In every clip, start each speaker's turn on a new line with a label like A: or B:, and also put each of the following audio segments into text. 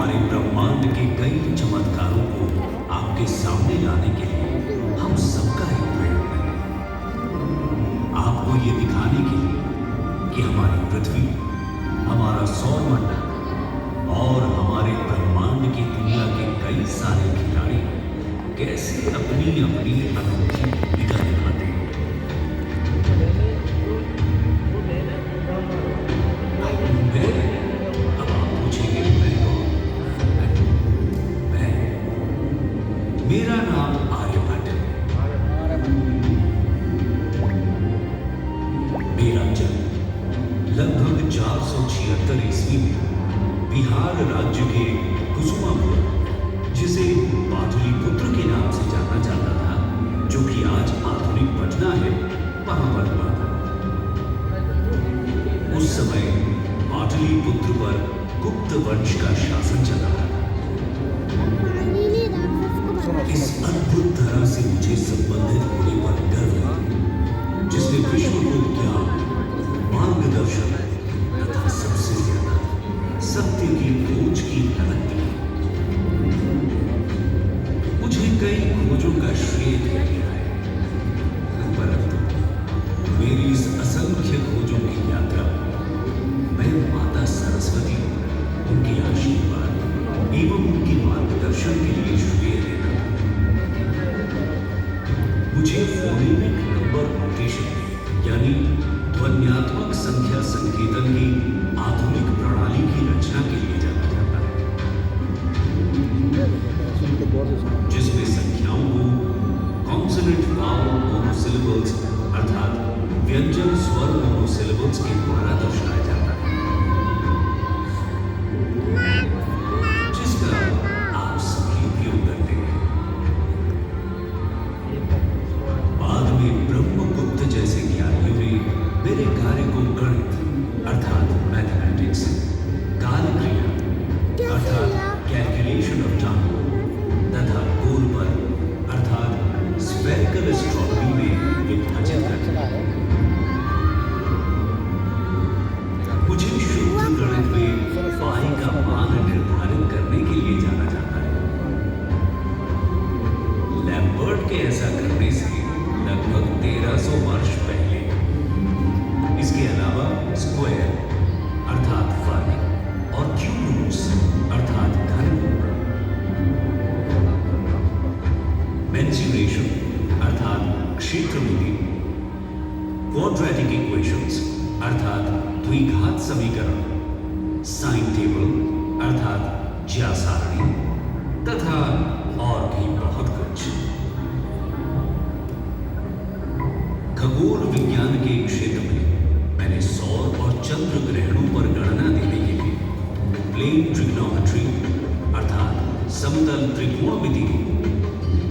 A: हमारे ब्रह्मांड के कई चमत्कारों को आपके सामने लाने के लिए हम सबका एक प्रयत्न है। आपको ये दिखाने के लिए कि हमारी पृथ्वी, हमारा सौरमंडल और हमारे ब्रह्मांड की दुनिया के कई सारे खिलाड़ी कैसे अपनी अपनी अनोखी भूमिका निभाते हैं। अब आप पूछेंगे मैं कौन? मेरा नाम आर्यभट्ट है। मेरा जन्म लगभग 476 ईस्वी में बिहार राज्य के कुसुमापुर, जिसे पाटलिपुत्र के नाम से जाना जाता था, जो कि आज आधुनिक पटना है, वहां पर हुआ था। उस समय पाटलिपुत्र पर गुप्त वंश का शासन चल रहा था। इस अद्भुत तरह से मुझे संबंधित होने पर गर्व है, जिसने विश्व को ज्ञान, मार्गदर्शन तथा सबसे ज्यादा सत्य की खोज की हरकत दी। मुझे कई खोजों का श्रेय दिया गया है, परंतु मेरी इस असंख्य खोजों की यात्रा मैं माता सरस्वती, उनके आशीर्वाद एवं उनके मार्गदर्शन के लिए श्रेय देता हूं। मुझे फोनेमिक नंबर नोटेशन यानी ध्वन्यात्मक संख्या संकेतन की आधुनिक प्रणाली की रचना के लिए जाना जाता है, जिसमें संख्याओं को कॉन्सोनेंट वावल मोनोसिलेबल्स अर्थात व्यंजन स्वर मोनोसिलेबल्स के द्वारा दर्शाया जाता है, जिसका आप सभी उपयोग करते हैं। बाद में ब्रह्मगुप्त जैसे ज्ञानियों ने मेरे कार्य को गणित अर्थात मैथमेटिक्स, कालक्रिया अर्थात कैलकुलेशन ऑफ टाइम तथा गोलबल अर्थात स्फेरिकल एस्ट्रोनॉमी में विभाजित कर दिया। मुझे शुद्ध गणित में पाई का मान निर्धारित करने के लिए जाना जाता है। लैम्बर्ट के ऐसा करने से लगभग 1300 वर्ष पहले। इसके अलावा स्क्वायर अर्थात वर्ग और क्यूब रूट्स अर्थात घनमूल, मेंसुरेशन अर्थात क्षेत्रमिति, क्वाड्रेटिक इक्वेशंस अर्थात द्विघात समीकरण, साइन टेबल अर्थात ज्या सारणी तथा और भी बहुत कुछ। खगोल विज्ञान के क्षेत्र में मैंने सौर और चंद्र ग्रहणों पर गणना देने के लिए प्लेन ट्रिग्नोमेट्री अर्थात समतल त्रिकोणमिति,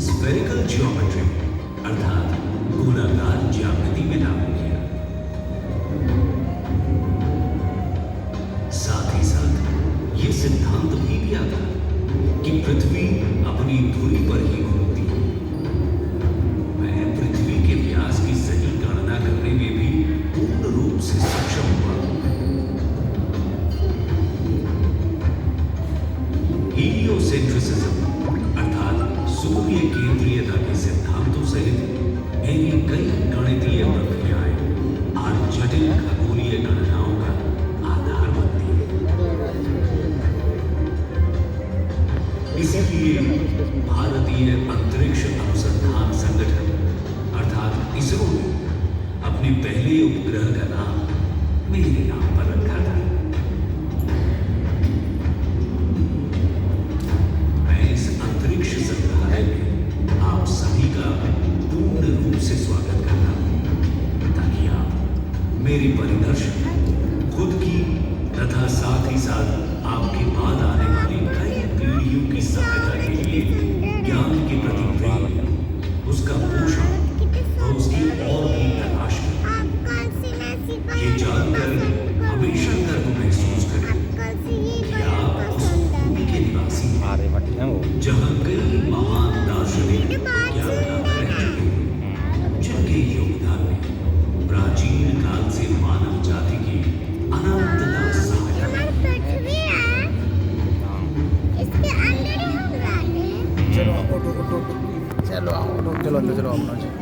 A: स्फेरिकल ज्योमेट्री अर्थात गोलाकार ज्यामिति में लागू किया। साथ ही साथ ये सिद्धांत भी दिया था कि पृथ्वी अपनी धुरी पर ही घूमती है। मैं पृथ्वी के व्यास की सही गणना करने में भी पूर्ण रूप से सक्षम हुआ। हीलियोसेंट्रिसिज्म अर्थात सूर्य केंद्रीयता के सिद्धांतों सहित मेरी कई गणितीय प्रक्रियाएं आज जटिल खगोलीय गणनाओं का आधार बनती है। इसलिए भारतीय अंतरिक्ष अनुसंधान संगठन अर्थात इसरो ने अपने पहले उपग्रह का नाम मेरे नाम पर रखा था। मैं इस अंतरिक्ष संग्रहालय में आप सभी का पूर्ण रूप से स्वागत करता हूं, ताकि आप मेरे परिदर्शन खुद की तथा साथ ही साथ आपके बाद आने वाली कई पीढ़ियों की सहायता के लिए ज्ञान के प्रति प्रेम, उसका पोषण और उसकी और भी तलाश करें। ये जानकर हमेशा गर्व महसूस करें कि आप उस भूमि के निवासी हैं जहाँ कई महान दार्शनिक ज्ञानदाता रह चुके हैं, जिनके योगदान में प्राचीन काल से मानव जाति की अनंतता सहायता
B: ऑटो ऑटो ऑटो चलो आओ ऑटो चलो अंदर चलो अपना जी